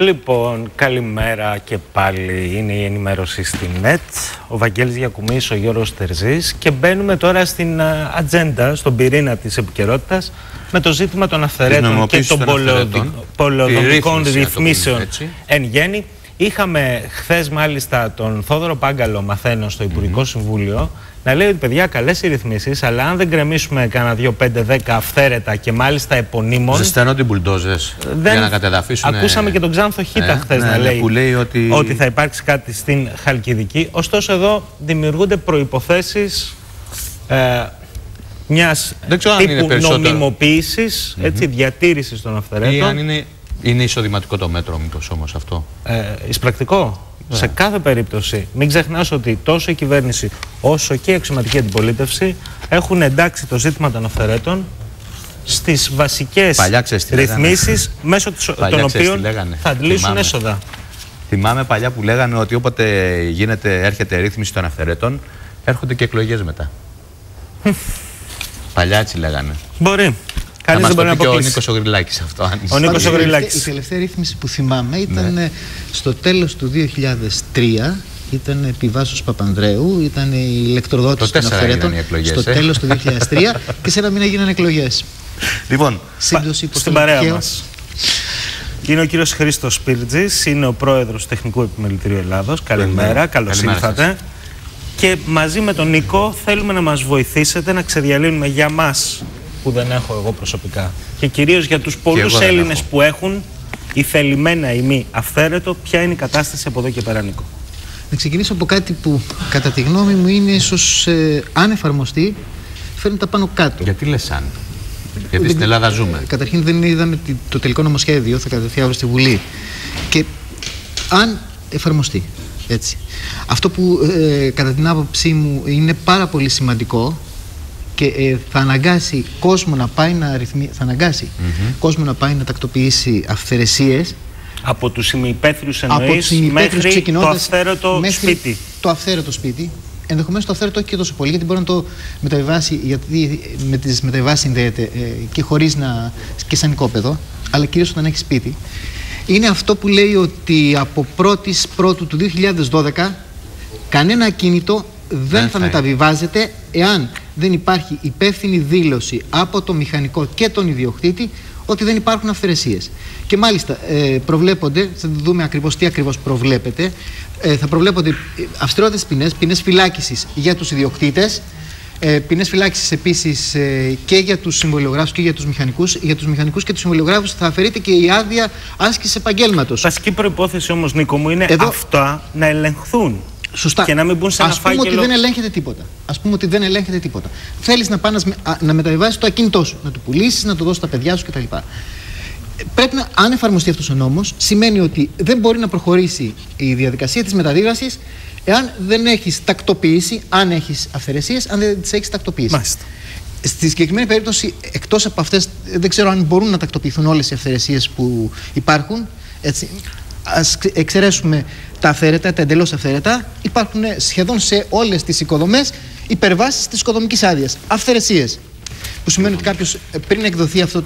Λοιπόν, καλημέρα και πάλι. Είναι η ενημέρωση στην ΝΕΤ. Ο Βαγγέλης Γιακουμής, ο Γιώργος Τερζής και μπαίνουμε τώρα στην ατζέντα, στον πυρήνα της επικαιρότητας με το ζήτημα των αυθαιρέτων και των πολεοδομικών ρυθμίσεων εν γέννη. Είχαμε χθες μάλιστα τον Θόδωρο Πάγκαλο, μαθαίνω, στο Υπουργικό Συμβούλιο να λέει ότι παιδιά, καλές οι ρυθμίσεις, αλλά αν δεν γκρεμίσουμε κανένα 2, 5, 10 αυθαίρετα και μάλιστα επωνύμων. Ζεσταίνονται οι μπουλντόζες για να κατεδαφίσουν. Ακούσαμε και τον Ξάνθο Χίτα χθες να λέει ότι θα υπάρξει κάτι στην Χαλκιδική. Ωστόσο, εδώ δημιουργούνται προϋποθέσεις μιας τύπου νομιμοποίησης, διατήρησης των αυθαιρέτων. Ή αν είναι εισοδηματικό το μέτρο, μήπως όμως αυτό. Εισπρακτικό. Σε κάθε περίπτωση, μην ξεχνάς ότι τόσο η κυβέρνηση όσο και η αξιωματική αντιπολίτευση έχουν εντάξει το ζήτημα των αυθαιρέτων στις βασικές ρυθμίσεις μέσω των οποίων θα αντλήσουν έσοδα. Θυμάμαι παλιά που λέγανε ότι όποτε έρχεται ρύθμιση των αυθαιρέτων, έρχονται και εκλογές μετά. Παλιά έτσι λέγανε. Μπορεί. Κανείς δεν μπορεί να αποκλείσει. Ο Νίκος ο Γρυλάκης αυτό. Ο Νίκος ο Γρυλάκης. Η τελευταία ρύθμιση που θυμάμαι ήταν στο τέλος του 2003. Ήταν επί Βάσος Παπανδρέου, ήταν η ηλεκτροδότηση των αυθαιρέτων στο τέλος του 2003 και σε ένα μήνα έγιναν εκλογές. Λοιπόν, στην παρέα μας είναι ο κύριος Χρήστος Σπίρτζης, είναι ο πρόεδρος του Τεχνικού Επιμελητηρίου Ελλάδος. Καλημέρα, καλώς ήρθατε. Και μαζί με τον Νίκο θέλουμε να μας βοηθήσετε να ξεδιαλύνουμε για μας, που δεν έχω εγώ προσωπικά, και κυρίως για τους πολλούς Έλληνες που έχουν ή θελημένα ή μη αυθαίρετο, ποια είναι η κατάσταση από εδώ και πέρα, Νίκο. Να ξεκινήσω από κάτι που κατά τη γνώμη μου είναι ίσως αν εφαρμοστεί φέρνει τα πάνω κάτω. Γιατί λες αν? Γιατί στην Ελλάδα ζούμε. Καταρχήν δεν είδαμε το τελικό νομοσχέδιο, θα κατατεθεί αύριο στη Βουλή. Και αν εφαρμοστεί έτσι. Αυτό που κατά την άποψή μου είναι πάρα πολύ σημαντικό και θα αναγκάσει κόσμο να πάει κόσμο να πάει να τακτοποιήσει αυθαιρεσίες. Από τους ημιυπαίθριους εννοείς μέχρι το αυθαίρετο σπίτι. Το αυθαίρετο σπίτι. Ενδεχομένως το αυθαίρετο όχι και τόσο πολύ, γιατί μπορεί να το μεταβιβάσει, γιατί με τις μεταβιβάσεις συνδέεται και χωρίς και σαν οικόπεδο, αλλά κυρίως όταν έχει σπίτι. Είναι αυτό που λέει ότι από 1η Πρώτου του 2012 κανένα ακίνητο δεν θα μεταβιβάζεται εάν δεν υπάρχει υπεύθυνη δήλωση από το μηχανικό και τον ιδιοκτήτη ότι δεν υπάρχουν αυθαιρεσίες. Και μάλιστα προβλέπονται, θα δούμε ακριβώς τι ακριβώς προβλέπεται, θα προβλέπονται αυστηρότερες ποινές, ποινές φυλάκισης για τους ιδιοκτήτες, ποινές φυλάκισης επίσης και για τους συμβολιογράφους και για τους μηχανικούς. Για τους μηχανικούς και τους συμβολιογράφους θα αφαιρείται και η άδεια άσκησης επαγγέλματος. Βασική προϋπόθεση όμως, Νίκο μου, είναι αυτά να ελεγχθούν. Σωστά. Και να μην μπουν σε ένα φάκελο. Ας πούμε ότι δεν ελέγχεται τίποτα. Θέλεις να μεταβιβάσεις το ακίνητό σου, να το πουλήσεις, να το δώσεις στα παιδιά σου κτλ. Πρέπει αν εφαρμοστεί αυτός ο νόμος, σημαίνει ότι δεν μπορεί να προχωρήσει η διαδικασία της μεταβίβασης εάν δεν έχεις τακτοποιήσει, αν έχεις αυθαιρεσίες, αν δεν τις έχεις τακτοποιήσει. Μάλιστα. Στη συγκεκριμένη περίπτωση, εκτός από αυτές, δεν ξέρω αν μπορούν να τακτοποιηθούν όλες οι αυθαιρεσίες που υπάρχουν. Έτσι. Ας εξαιρέσουμε τα αυθαίρετα, τα εντελώς αυθαίρετα. Υπάρχουν σχεδόν σε όλες τις οικοδομές υπερβάσεις της οικοδομικής άδειας. Αυθαιρεσίες. Που σημαίνει ότι κάποιος πριν εκδοθεί αυτό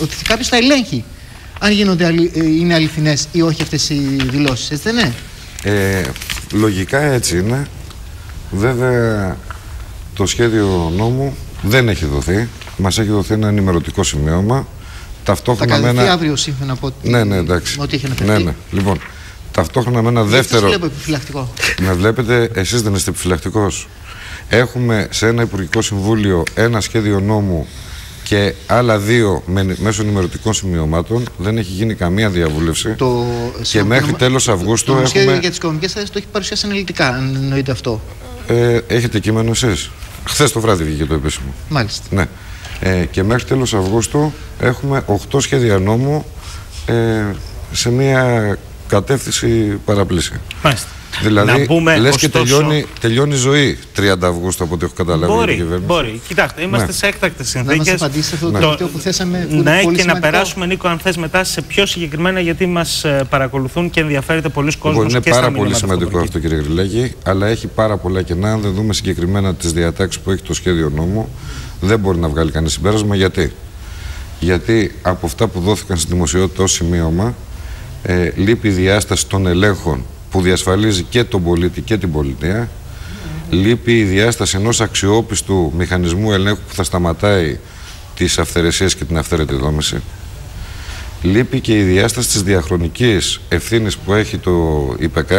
ότι κάποιος θα ελέγχει αν είναι αληθινές ή όχι αυτές οι δηλώσεις. Έτσι δεν είναι? Λογικά έτσι είναι. Βέβαια το σχέδιο νόμου δεν έχει δοθεί. Μας έχει δοθεί ένα ενημερωτικό σημείωμα. Θα καταδεχθεί αύριο σύμφωνα από ό,τι έχει αναφερθεί. Ναι. Λοιπόν, ταυτόχρονα με ένα δεύτερο. Δεν βλέπω επιφυλακτικό. Με βλέπετε, εσείς δεν είστε επιφυλακτικός. Έχουμε σε ένα Υπουργικό Συμβούλιο ένα σχέδιο νόμου και άλλα δύο μέσω ενημερωτικών σημειωμάτων. Δεν έχει γίνει καμία διαβούλευση. Και μέχρι τέλος Αυγούστου το σχέδιο για τις οικονομικές άδειες το έχει παρουσιάσει αναλυτικά, αν εννοείται αυτό. Έχετε κείμενο εσείς? Χθες το βράδυ βγήκε το επίσημο. Μάλιστα. Ναι. Και μέχρι τέλος Αυγούστου έχουμε 8 σχέδια νόμου σε μια κατεύθυνση παραπλήσια. Μάλιστα. Δηλαδή, λες και τελειώνει η ζωή 30 Αυγούστου από ό,τι έχω καταλάβει. Μπορεί. Κοιτάξτε, είμαστε σε έκτακτες συνθήκες. Να μας απαντήσει αυτό το τελευταίο που θέσαμε. Ναι, και να περάσουμε, Νίκο, αν θες μετά σε πιο συγκεκριμένα, γιατί μας παρακολουθούν και ενδιαφέρεται πολλοί κόσμος. Είναι πάρα πολύ σημαντικό αυτό, κύριε Γρυλάκη, αλλά έχει πάρα πολλά κενά. Αν δεν δούμε συγκεκριμένα τις διατάξεις που έχει το σχέδιο νόμου, δεν μπορεί να βγάλει κανένα συμπέρασμα. Γιατί από αυτά που δόθηκαν στη δημοσιότητα ως σημείωμα, λείπει η διάσταση των ελέγχων που διασφαλίζει και τον πολίτη και την πολιτεία. Λείπει η διάσταση ενός αξιόπιστου μηχανισμού ελέγχου που θα σταματάει τις αυθαιρεσίες και την αυθαίρετη δόμηση. Λείπει και η διάσταση της διαχρονικής ευθύνης που έχει το ΙΠΚ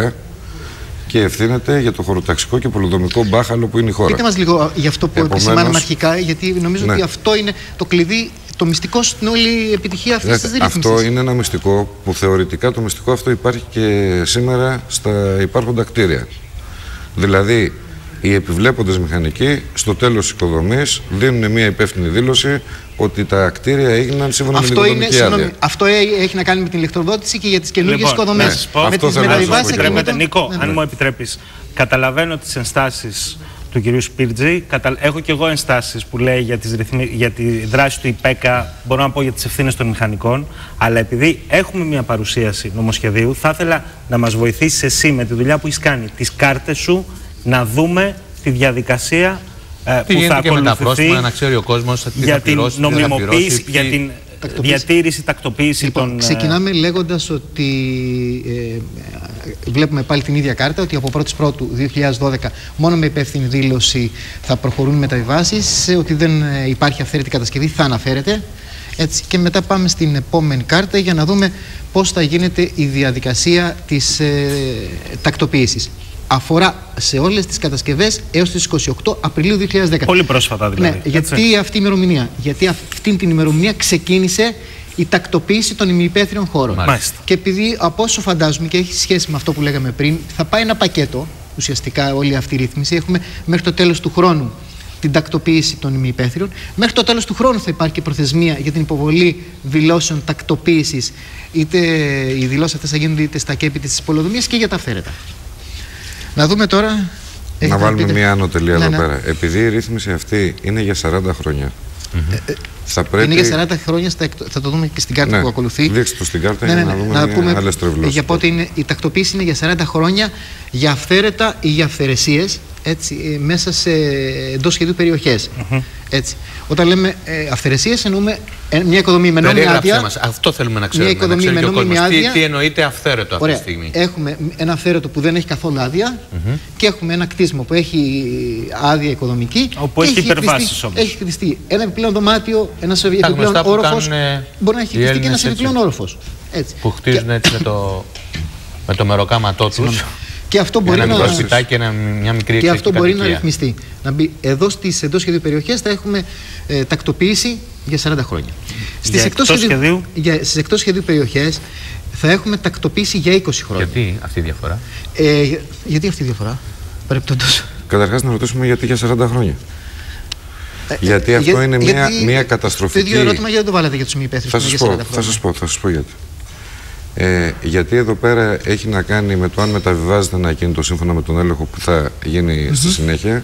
και ευθύνεται για το χωροταξικό και πολυδομικό μπάχαλο που είναι η χώρα. Πείτε μας λίγο για αυτό που επισημάναμε αρχικά, γιατί νομίζω ότι αυτό είναι το κλειδί, το μυστικό στην όλη επιτυχία αυτής της ρύθμισης. Αυτό είναι ένα μυστικό που θεωρητικά το μυστικό αυτό υπάρχει και σήμερα στα υπάρχοντα κτίρια. Δηλαδή, οι επιβλέποντες μηχανικοί στο τέλος της οικοδομής δίνουν μια υπεύθυνη δήλωση ότι τα κτίρια έγιναν σύμφωνα με την οικοδομική άδεια. Αυτό έχει να κάνει με την ηλεκτροδότηση και για τις καινούργιες οικοδομές. Με τις μεταβιβάσεις. Νίκο, αν μου επιτρέπεις, καταλαβαίνω τις ενστάσεις του κυρίου Σπίρτζη. Έχω και εγώ ενστάσεις που λέει για τη δράση του ΙΠΕΚΑ, μπορώ να πω για τις ευθύνες των μηχανικών. Αλλά επειδή έχουμε μια παρουσίαση νομοσχεδίου, θα ήθελα να μας βοηθήσεις εσύ με τη δουλειά που έχεις κάνει, τις κάρτες σου, να δούμε τη διαδικασία που θα ακολουθηθεί να ξέρει ο κόσμος για την νομιμοποίηση, για την διατήρηση, τακτοποίηση των... Ξεκινάμε λέγοντας ότι βλέπουμε πάλι την ίδια κάρτα, ότι από 1η Πρώτου 2012 μόνο με υπεύθυνη δήλωση θα προχωρούν οι μεταβιβάσεις, ότι δεν υπάρχει αυθαίρετη κατασκευή, θα αναφέρεται. Έτσι, και μετά πάμε στην επόμενη κάρτα για να δούμε πώς θα γίνεται η διαδικασία της τακτοποίησης. Αφορά σε όλες τις κατασκευές έως τις 28 Απριλίου 2010. Πολύ πρόσφατα δηλαδή. Ναι, γιατί αυτή η ημερομηνία? Γιατί αυτή την ημερομηνία ξεκίνησε η τακτοποίηση των ημιυπαίθριων χώρων. Μάλιστα. Και επειδή από όσο φαντάζομαι και έχει σχέση με αυτό που λέγαμε πριν, θα πάει ένα πακέτο, ουσιαστικά όλη αυτή η ρύθμιση. Έχουμε μέχρι το τέλος του χρόνου την τακτοποίηση των ημιυπαίθριων. Μέχρι το τέλος του χρόνου θα υπάρχει και προθεσμία για την υποβολή δηλώσεων τακτοποίησης. Είτε οι δηλώσεις αυτές θα γίνονται είτε στα κέπη της πολεοδομίας και για τα αυθαίρετα. Να δούμε τώρα. Να βάλουμε μια άνω τελεία εδώ πέρα. Επειδή η ρύθμιση αυτή είναι για 40 χρόνια. Θα πρέπει... Είναι για 40 χρόνια, θα το δούμε και στην κάρτα που ακολουθεί. Δείξτε το στην κάρτα για να δούμε άλλες τρευλώσεις. Για πότε η τακτοποίηση είναι για 40 χρόνια για αυθαίρετα ή για αυθαιρεσίες, μέσα σε εντός σχεδίου περιοχές. Έτσι. Όταν λέμε αυθαιρεσίες, εννοούμε μια οικοδομή με νόμιμη άδεια. Αυτό θέλουμε να ξέρουμε. Μια οικοδομή με νόμιμη άδεια. Τι εννοείται αυθαίρετο αυτή τη στιγμή? Έχουμε ένα αυθαίρετο που δεν έχει καθόλου άδεια και έχουμε ένα κτίσιμο που έχει άδεια οικοδομική. Όπου έχει υπερβάσεις όμως. Έχει χτιστεί ένα επιπλέον δωμάτιο, ένα επιπλέον όροφος. Μπορεί να έχει χτιστεί και ένα επιπλέον όροφος. Που χτίζουν έτσι με το μεροκάματό τους. Και αυτό μπορεί να ρυθμιστεί. Να μπει εδώ στις εντός σχεδίου περιοχές θα έχουμε τακτοποίηση για 40 χρόνια. Στις εκτός σχεδίου περιοχές θα έχουμε τακτοποίηση για 20 χρόνια. Γιατί αυτή η διαφορά? Γιατί αυτή η διαφορά? Παρεπτόντως. Καταρχάς να ρωτήσουμε γιατί για 40 χρόνια. Γιατί αυτό είναι μια καταστροφική... Το ίδιο ερώτημα γιατί το βάλατε για τους μη υπεύθυνους. Θα σας πω γιατί. Γιατί εδώ πέρα έχει να κάνει με το αν μεταβιβάζεται ένα ακίνητο σύμφωνα με τον έλεγχο που θα γίνει στη συνέχεια,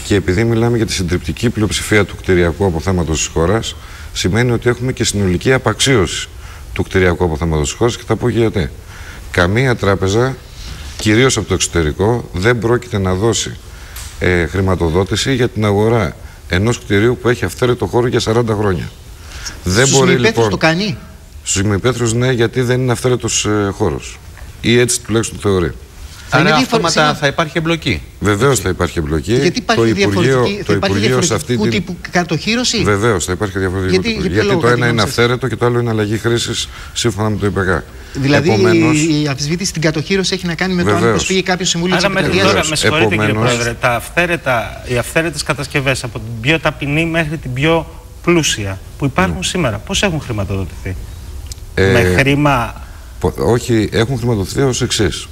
και επειδή μιλάμε για τη συντριπτική πλειοψηφία του κτηριακού αποθέματος της χώρας, σημαίνει ότι έχουμε και συνολική απαξίωση του κτηριακού αποθέματος της χώρας, και θα πω γιατί. Καμία τράπεζα, κυρίως από το εξωτερικό, δεν πρόκειται να δώσει χρηματοδότηση για την αγορά ενός κτηρίου που έχει αυθαίρετο χώρο για 40 χρόνια. Δεν μπορεί λοιπόν... το κάνει. Στους ημιυπαίθριους ναι, γιατί δεν είναι αυθαίρετος χώρος. Ή έτσι τουλάχιστον θεωρεί. Άρα αυτόματα θα υπάρχει εμπλοκή. Βεβαίως θα υπάρχει εμπλοκή. Γιατί υπάρχει διαφορετικού τύπου κατοχύρωση. Βεβαίως θα υπάρχει διαφορετικό τύπου. Γιατί το ένα είναι αυθαίρετο και το άλλο είναι αλλαγή χρήσης σύμφωνα με το ΙΠΚ. Δηλαδή η αμφισβήτηση στην κατοχύρωση έχει να κάνει με το αν προσφύγει κάποιο συμβούλιο της Επικρατείας. Άρα με συγχωρείτε κύριε Πρόεδρε, οι αυθαίρετες κατασκευές από την πιο ταπεινή μέχρι την πιο πλούσια που υπάρχουν σήμερα, πώς έχουν χρηματοδοτηθεί? Με χρήμα... Όχι, έχουν χρηματοδοτηθεί ως εξής.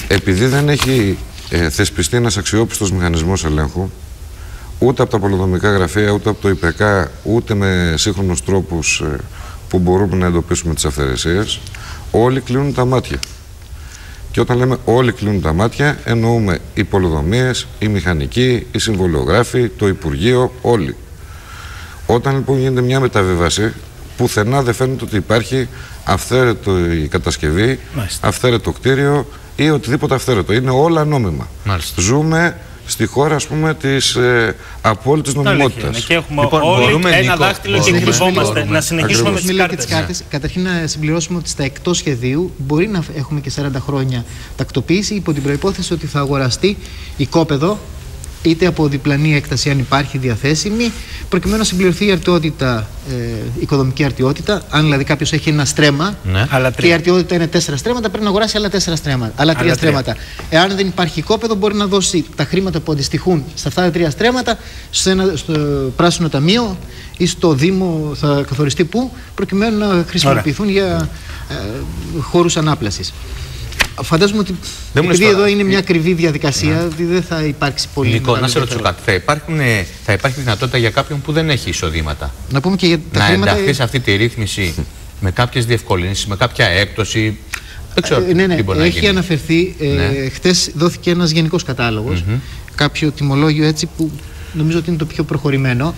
Επειδή δεν έχει θεσπιστεί ένας αξιόπιστος μηχανισμός ελέγχου, ούτε από τα πολεοδομικά γραφεία, ούτε από το ΙΠΚ, ούτε με σύγχρονους τρόπους που μπορούμε να εντοπίσουμε τις αυθαιρεσίες, όλοι κλείνουν τα μάτια. Και όταν λέμε όλοι κλείνουν τα μάτια, εννοούμε οι πολεοδομίες, οι μηχανικοί, οι συμβολιογράφοι, το Υπουργείο, όλοι. Όταν λοιπόν γίνεται μια μεταβίβαση, πουθενά δεν φαίνεται ότι υπάρχει αυθαίρετο η κατασκευή, αυθαίρετο κτίριο ή οτιδήποτε αυθαίρετο. Είναι όλα νόμιμα. Μάλιστα. Ζούμε στη χώρα, ας πούμε, της απόλυτης νομιμότητας. Και έχουμε όλοι ένα δάχτυλο και κρυβόμαστε. Να συνεχίσουμε με τις κάρτες. Καταρχήν να συμπληρώσουμε ότι στα εκτός σχεδίου μπορεί να έχουμε και 40 χρόνια τακτοποίηση υπό την προϋπόθεση ότι θα αγοραστεί οικόπεδο είτε από διπλανή έκταση, αν υπάρχει διαθέσιμη, προκειμένου να συμπληρωθεί η αρτιότητα, οικοδομική αρτιότητα. Αν δηλαδή κάποιος έχει ένα στρέμμα, και η αρτιότητα είναι 4 στρέμματα, πρέπει να αγοράσει άλλα 4 στρέμματα. Άλλα 3 στρέμματα. Εάν δεν υπάρχει οικόπεδο, μπορεί να δώσει τα χρήματα που αντιστοιχούν σε αυτά τα 3 στρέμματα στο πράσινο ταμείο ή στο Δήμο, θα καθοριστεί πού, προκειμένου να χρησιμοποιηθούν για χώρους ανάπλασης. Φαντάζομαι ότι επειδή εδώ είναι μια ακριβή διαδικασία, δεν θα υπάρξει πολύ. Νικό, να σε ρωτήσω κάτι. Θα υπάρχει δυνατότητα για κάποιον που δεν έχει εισοδήματα να πούμε και για τα χρήματα... ενταχθεί σε αυτή τη ρύθμιση με κάποιες διευκολύνσεις, με κάποια έκπτωση? Δεν ξέρω τι μπορεί να γίνει. Έχει αναφερθεί. Χτες δόθηκε ένας γενικός κατάλογος. Κάποιο τιμολόγιο έτσι που νομίζω ότι είναι το πιο προχωρημένο.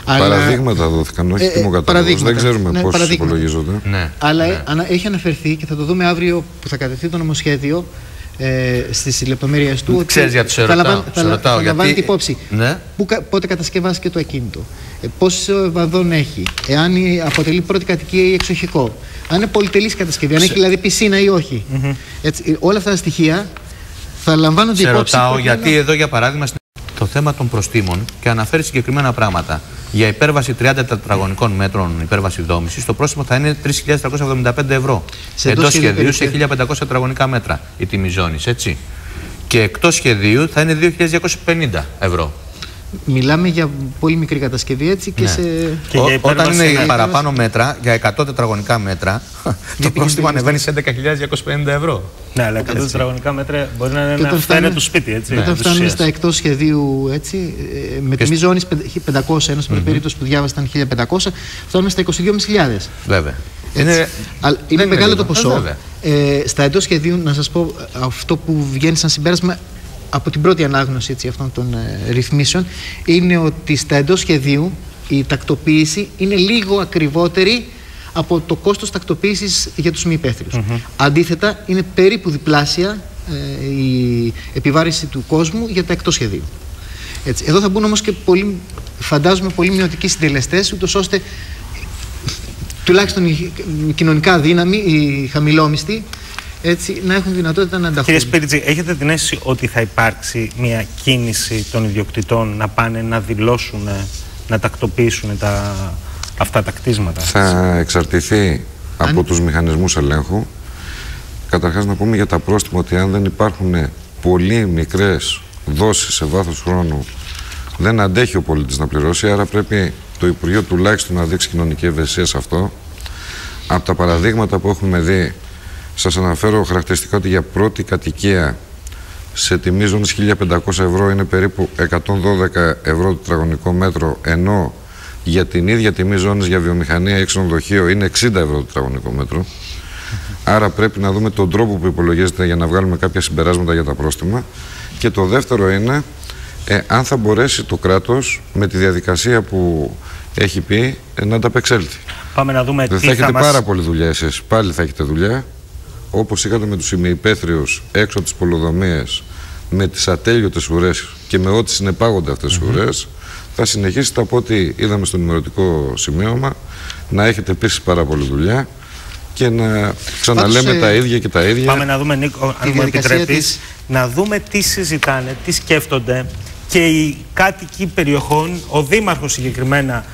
Παραδείγματα δόθηκαν, όχι τιμοκατάλογος. Δεν ξέρουμε πώς υπολογίζονται. Αλλά έχει αναφερθεί και θα το δούμε αύριο που θα κατευθεί το νομοσχέδιο στις λεπτομέρειες του. Ξέρεις γιατί σε ρωτάω. Θα λαμβάνει την υπόψη πότε κατασκευάστηκε το ακίνητο, πόσο βαδόν έχει, εάν αποτελεί πρώτη κατοικία ή εξοχικό, αν είναι πολυτελής κατασκευή, αν έχει δηλαδή πισίνα ή όχι. Όλα αυτά τα στοιχεία θα λαμβάνονται υπόψη. Σε ρωτάω γιατί εδώ, για παράδειγμα, το θέμα των προστίμων και αναφέρει συγκεκριμένα πράγματα. Για υπέρβαση 30 τετραγωνικών μέτρων υπέρβαση δόμησης, το πρόστιμο θα είναι 3.375 ευρώ. Εντός σχεδίου σε 1.500 τετραγωνικά μέτρα η τιμή ζώνης, έτσι. Και εκτός σχεδίου θα είναι 2.250 ευρώ. Μιλάμε για πολύ μικρή κατασκευή, έτσι, και και όταν είναι παραπάνω μέτρα, για 100 τετραγωνικά μέτρα, το πρόστιμο ανεβαίνει σε 11.250 ευρώ. Ναι, αλλά 100 τετραγωνικά μέτρα μπορεί να είναι ένα αυθαίρετο σπίτι, έτσι. Όταν φτάνουμε στα εκτός σχεδίου, έτσι, με τιμή ζώνης 500, ενώ στην περίπτωση που διάβασαν 1.500, φτάνουμε στα 22.500. Βέβαια. Είναι μεγάλο το ποσό. Στα εντός σχεδίου, να σας πω, αυτό που βγαίνει σαν συμπέρασμα από την πρώτη ανάγνωση, έτσι, αυτών των ρυθμίσεων, είναι ότι στα εντός σχεδίου η τακτοποίηση είναι λίγο ακριβότερη από το κόστος τακτοποίησης για τους μη υπαίθριους. Αντίθετα, είναι περίπου διπλάσια η επιβάρηση του κόσμου για τα εκτός σχεδίου. Έτσι. Εδώ θα μπουν όμως και φαντάζομαι πολύ μειωτικοί συντελεστές, ούτως ώστε τουλάχιστον οι κοινωνικά δύναμοι, οι χαμηλόμισθοι, έτσι, να έχουν δυνατότητα να ανταχθούν. Κύριε Σπίριτζη, έχετε την αίσθηση ότι θα υπάρξει μια κίνηση των ιδιοκτητών να πάνε να δηλώσουν, να τακτοποιήσουν αυτά τα κτίσματα? Θα εξαρτηθεί από τους μηχανισμούς ελέγχου. Καταρχάς να πούμε για τα πρόστιμα ότι αν δεν υπάρχουν πολύ μικρές δόσεις σε βάθος χρόνου, δεν αντέχει ο πολίτης να πληρώσει, άρα πρέπει το Υπουργείο τουλάχιστον να δείξει κοινωνική ευαισθησία σε αυτό. Από τα παραδείγματα που έχουμε δει, σας αναφέρω χαρακτηριστικά ότι για πρώτη κατοικία σε τιμή ζώνης 1.500 ευρώ είναι περίπου 112 ευρώ το τετραγωνικό μέτρο, ενώ για την ίδια τιμή ζώνης για βιομηχανία ή ξενοδοχείο είναι 60 ευρώ το τετραγωνικό μέτρο. Άρα πρέπει να δούμε τον τρόπο που υπολογίζεται για να βγάλουμε κάποια συμπεράσματα για τα πρόστιμα. Και το δεύτερο είναι αν θα μπορέσει το κράτος με τη διαδικασία που έχει πει να ανταπεξέλθει. Πάμε να δούμε. Δεν θα έχετε πάρα πολλή δουλειά εσείς. Πάλι θα έχετε δουλειά. Όπως είχατε με τους ημιυπαίθριους έξω από τις πολεοδομίες, με τις ατέλειωτες ουρές και με ό,τι συνεπάγονται αυτές τις ουρές, θα συνεχίσετε από ό,τι είδαμε στο ενημερωτικό σημείωμα να έχετε επίσης πάρα πολλή δουλειά και να ξαναλέμε τα ίδια και τα ίδια. Πάμε να δούμε, Νίκο, αν μου επιτρέπεις, να δούμε τι συζητάνε, τι σκέφτονται και οι κάτοικοι περιοχών, ο Δήμαρχος συγκεκριμένα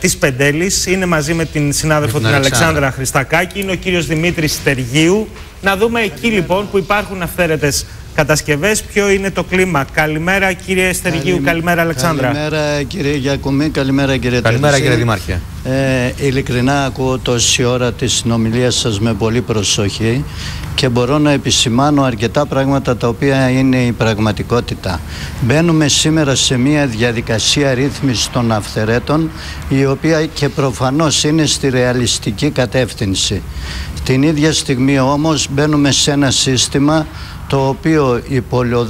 της Πεντέλης είναι μαζί με την συνάδελφο την Αλεξάνδρα Χριστακάκη, είναι ο κύριος Δημήτρης Στεργίου. Να δούμε εκεί λοιπόν που υπάρχουν αυθαίρετες κατασκευές, ποιο είναι το κλίμα. Καλημέρα κύριε Στεργίου, καλημέρα Αλεξάνδρα. Καλημέρα κύριε Γιακουμή, καλημέρα κύριε Τερζή. Καλημέρα κύριε Δημάρχε. Ειλικρινά ακούω τόση ώρα τη συνομιλία σας με πολύ προσοχή και μπορώ να επισημάνω αρκετά πράγματα τα οποία είναι η πραγματικότητα. Μπαίνουμε σήμερα σε μια διαδικασία ρύθμισης των αυθαιρέτων, η οποία και προφανώς είναι στη ρεαλιστική κατεύθυνση. Την ίδια στιγμή όμως μπαίνουμε σε ένα σύστημα το οποίο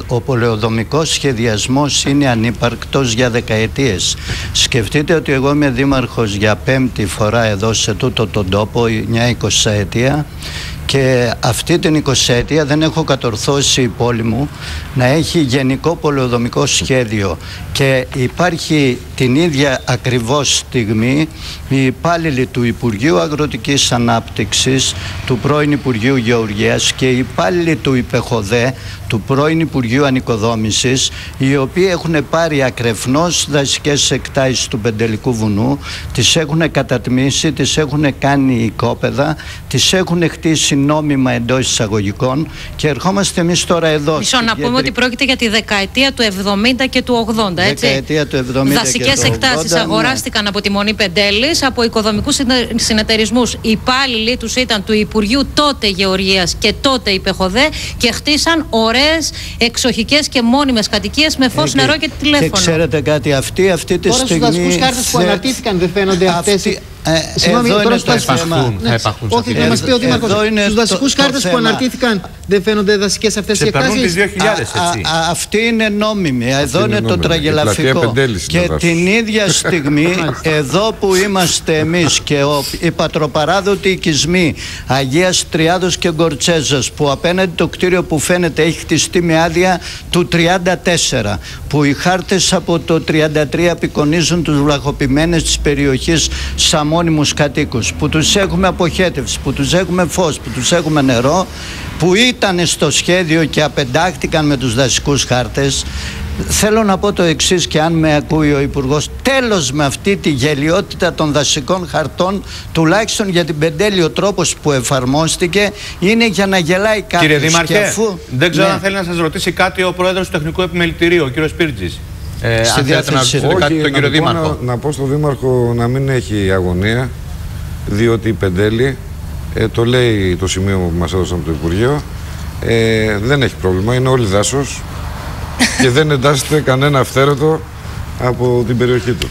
ο πολεοδομικός σχεδιασμός είναι ανύπαρκτος για δεκαετίες. Σκεφτείτε ότι εγώ είμαι δήμαρχος για 5η φορά εδώ σε τούτο τον τόπο, μια 20ετία, Και αυτή την 20ετία δεν έχω κατορθώσει η πόλη μου να έχει γενικό πολεοδομικό σχέδιο, και υπάρχει την ίδια ακριβώς στιγμή οι υπάλληλοι του Υπουργείου Αγροτικής Ανάπτυξης, του πρώην Υπουργείου Γεωργίας, και οι υπάλληλοι του ΙΠΕΧΟΔΕ, του πρώην Υπουργείου Ανοικοδόμησης, οι οποίοι έχουν πάρει ακρεφνώς δασικές εκτάσεις του Πεντελικού Βουνού, τις έχουν κατατμήσει, τις έχουν κάνει οικόπεδα, τις έχουν χτίσει νόμιμα εντός εισαγωγικών, και ερχόμαστε εμείς τώρα εδώ. Μισό να πούμε ότι πρόκειται για τη δεκαετία του 70 και του 80, έτσι. Δεκαετία του 70 δασικές εκτάσεις αγοράστηκαν από τη Μονή Πεντέλης, από οικοδομικούς συνεταιρισμούς. Οι υπάλληλοι τους ήταν του Υπουργείου τότε Γεωργίας και τότε ΙΠΕΧΟΔΕ, και χτίσαν ωραίες εξοχικές και μόνιμες κατοικίες με φως, νερό και τηλέφωνο. Και ξέρετε κάτι, αυτή τη στιγμή. Τώρα στους δασικούς χάρτες που αναρτήθηκαν δεν φαίνονται αυτές. Συγγνώμη, τώρα στους όχι, να μας πει ο Δήμαρχος, στους δασικούς χάρτες που αναρτήθηκαν δεν φαίνονται δασικές αυτές οι εκτάσεις? Τις 2000, έτσι. Αυτή είναι νόμιμη, εδώ είναι το τραγελαφικό. Και την ίδια στιγμή, εδώ που είμαστε εμείς και οι πατροπαράδοτοι οικισμοί Αγίας Τριάδος και Γκορτσέζας, που απέναντι το κτίριο που φαίνεται έχει χτιστεί με άδεια του 34, που οι χάρτες από το 33 απεικονίζουν τους βλαχοποιημένες της περιοχής σαν μόνιμους κατοίκους, που τους έχουμε αποχέτευση, που τους έχουμε φως, που τους έχουμε νερό, που ήταν στο σχέδιο και απεντάχτηκαν με τους δασικούς χάρτες. Θέλω να πω το εξής, και αν με ακούει ο Υπουργός, τέλος με αυτή τη γελιότητα των δασικών χαρτών, τουλάχιστον για την Πεντέλη ο τρόπος που εφαρμόστηκε είναι για να γελάει κάποιος. Κύριε Δήμαρχε, δεν ξέρω αν θέλει να σας ρωτήσει κάτι ο Πρόεδρος του Τεχνικού Επιμελητηρίου, ο κύριος Πύρτζης. Στη διάθεση του. Κάτι τον κύριο Δήμαρχο. Να πω στον Δήμαρχο να μην έχει αγωνία, διότι η Πεντέλη, το λέει το σημείο που μας έδωσαν από το Υπουργείο, δεν έχει πρόβλημα, είναι όλοι δάσος και δεν εντάσσεται κανένα αυθαίρετο από την περιοχή του.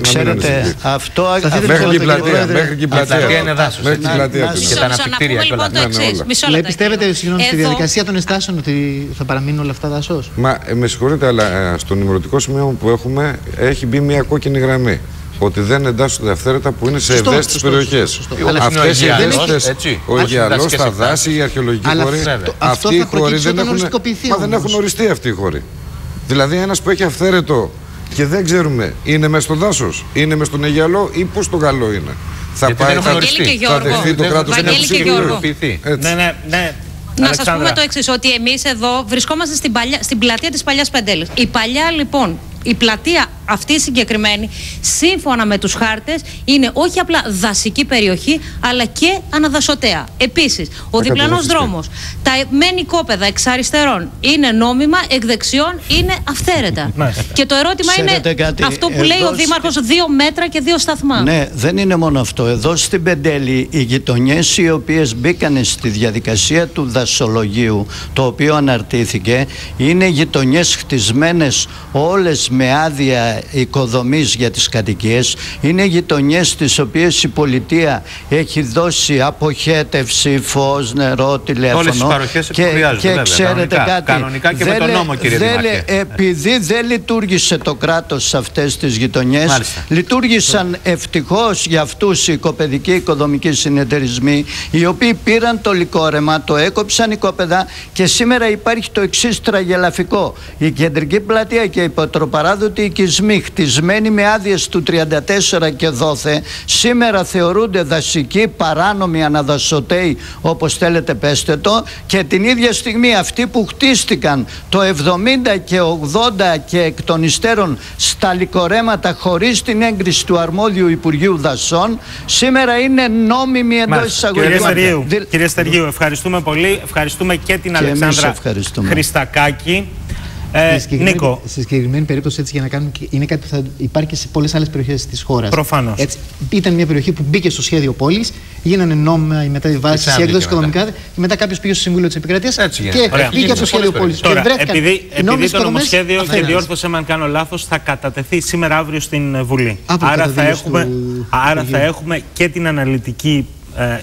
Ξέρετε, αυτό μέχρι και η πλατεία. Μέχρι και η πλατεία είναι δάσος. Μέχρι και η πλατεία. Και τα αναπτυκτήρια και όλα. Πιστεύετε, συγγνώμη, στη διαδικασία των εστάσεων ότι θα παραμείνουν όλα αυτά δάσος? Μα με συγχωρείτε, αλλά στο νημερωτικό σημείο που έχουμε έχει μπει μια κόκκινη γραμμή. Ότι δεν εντάσσονται αυθαίρετα που είναι σε ευαίσθητες περιοχές. Αυτές οι ευαίσθητες, ο Αιγιαλός, τα δάση, οι αρχαιολογικοί χώροι, αυτοί οι χώροι δεν έχουν οριστεί αυτοί οι χώροι. Δηλαδή ένας που έχει αυθαίρετο και δεν ξέρουμε, είναι μες στο δάσος, είναι μες στον Αιγιαλό ή πού στο Γαλλό είναι. Θα πάει, θα δεχθεί το κράτος να αποσυγκροτηθεί. Ναι. Να σας πούμε το εξής, ότι εμείς εδώ βρισκόμαστε στην πλατεία της παλιάς Πεντέλης. Η παλιά λοιπόν, η πλατεία αυτή συγκεκριμένη, σύμφωνα με τους χάρτες, είναι όχι απλά δασική περιοχή, αλλά και αναδασωτέα. Επίσης, ο διπλανός δρόμος, τα μεν οικόπεδα εξ αριστερών είναι νόμιμα, εκ δεξιών είναι αυθαίρετα. Και το ερώτημα είναι κάτι, αυτό που λέει ο Δήμαρχος, 2 μέτρα και 2 σταθμά. Ναι, δεν είναι μόνο αυτό. Εδώ στην Πεντέλη, οι γειτονιές οι οποίες μπήκαν στη διαδικασία του δασολογίου, το οποίο αναρτήθηκε, είναι γειτονιές χτισμένες όλες με άδεια οικοδομής για τις κατοικίες. Είναι γειτονιές τις οποίες η πολιτεία έχει δώσει αποχέτευση, φως, νερό, τηλέφωνο. Όλες τις παροχές και ξέρετε κάτι, κανονικά και με τον νόμο, κύριε Δήμαρχε. Επειδή δεν λειτουργήσε το κράτος σε αυτές τις γειτονιές, λειτουργήσαν ευτυχώς για αυτούς οι οικοπαιδικοί οικοδομικοί συνεταιρισμοί, οι οποίοι πήραν το λικόρεμα, το έκοψαν οικόπεδα, και σήμερα υπάρχει το εξής τραγελαφικό. Η κεντρική πλατεία και οι πατροπαράδοτοι οικισμοί, χτισμένοι με άδειες του 34 και δόθε, σήμερα θεωρούνται δασικοί, παράνομοι, αναδασωτέοι, όπως θέλετε πέστε το, και την ίδια στιγμή αυτοί που χτίστηκαν το 70 και 80 και εκ των υστέρων στα λικορέματα χωρίς την έγκριση του αρμόδιου Υπουργείου Δασών, σήμερα είναι νόμιμοι εντός εισαγωγικών. Κύριε Στεργίου, ευχαριστούμε πολύ. Ευχαριστούμε και την Αλεξάνδρα Χριστακάκη. Νίκο. Στη συγκεκριμένη περίπτωση, έτσι, για να κάνουμε, είναι κάτι που θα υπάρχει και σε πολλές άλλες περιοχές της χώρας. Προφανώς. Ήταν μια περιοχή που μπήκε στο σχέδιο πόλης, γίνανε νόμιμα οι μεταβιβάσεις, οι έκδοση οικονομικά, και μετά κάποιος πήγε στο Συμβούλιο της Επικρατείας και μπήκε στο σχέδιο πόλης. Τώρα, επειδή το νομοσχέδιο, και διόρθωσε με αν κάνω λάθος, θα κατατεθεί σήμερα αύριο στην Βουλή. Άρα θα έχουμε και την αναλυτική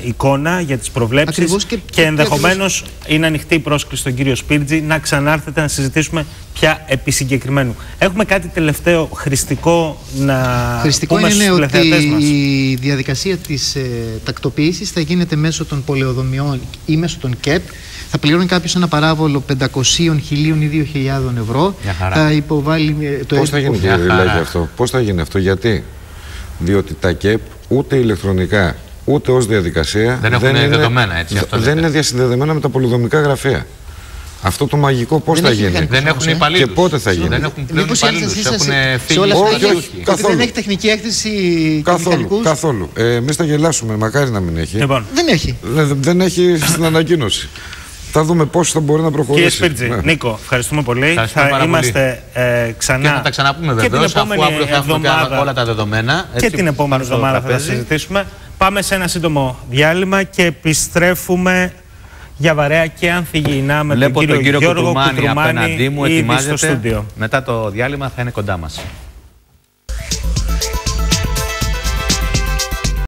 εικόνα για τις προβλέψεις και ενδεχομένως είναι ανοιχτή η πρόσκληση στον κύριο Σπίρτζη να ξανάρθετε να συζητήσουμε πια επί συγκεκριμένου. Έχουμε κάτι τελευταίο χρηστικό να πούμε στους τηλεθεατές μας? Η διαδικασία της τακτοποίησης θα γίνεται μέσω των πολεοδομιών ή μέσω των ΚΕΠ. Θα πληρώνει κάποιος ένα παράβολο 500, 1.000 ή 2.000 ευρώ. Θα υποβάλει το Πώς θα γίνει, κύριε Ριλάκη, αυτό? Πώς θα γίνει αυτό? Γιατί? Διότι τα ΚΕΠ ούτε ηλεκτρονικά ούτε ως διαδικασία δεν είναι δεδομένα, έτσι, δεν είναι διασυνδεδεμένα με τα πολεοδομικά γραφεία. Αυτό το μαγικό πώς θα γίνει? Δεν έχουν υπαλλήλους. Και πότε θα γίνει? Δεν έχουν πλέον υπαλλήλους. Έχουν φύγει. Όχι, δεν έχει τεχνική έκθεση. Καθόλου. Εμείς θα γελάσουμε, μακάρι να μην έχει. Δεν έχει. Δεν έχει στην ανακοίνωση. Θα δούμε πώς θα μπορεί να προχωρήσει. Κύριε Σπίρτζη, Νίκο, ευχαριστούμε πολύ. Θα είμαστε ξανά. Και θα τα ξαναπούμε βεβαίως, αφού αύριο θα έχουμε όλα τα δεδομένα. Και την επόμενη εβδομάδα θα τα συζητήσουμε. Πάμε σε ένα σύντομο διάλειμμα και επιστρέφουμε για βαρέα και ανθυγιεινά με τον κύριο Γιώργο Κουτρουμάνη απέναντί μου, ήδη στο στούντιο. Μετά το διάλειμμα θα είναι κοντά μας.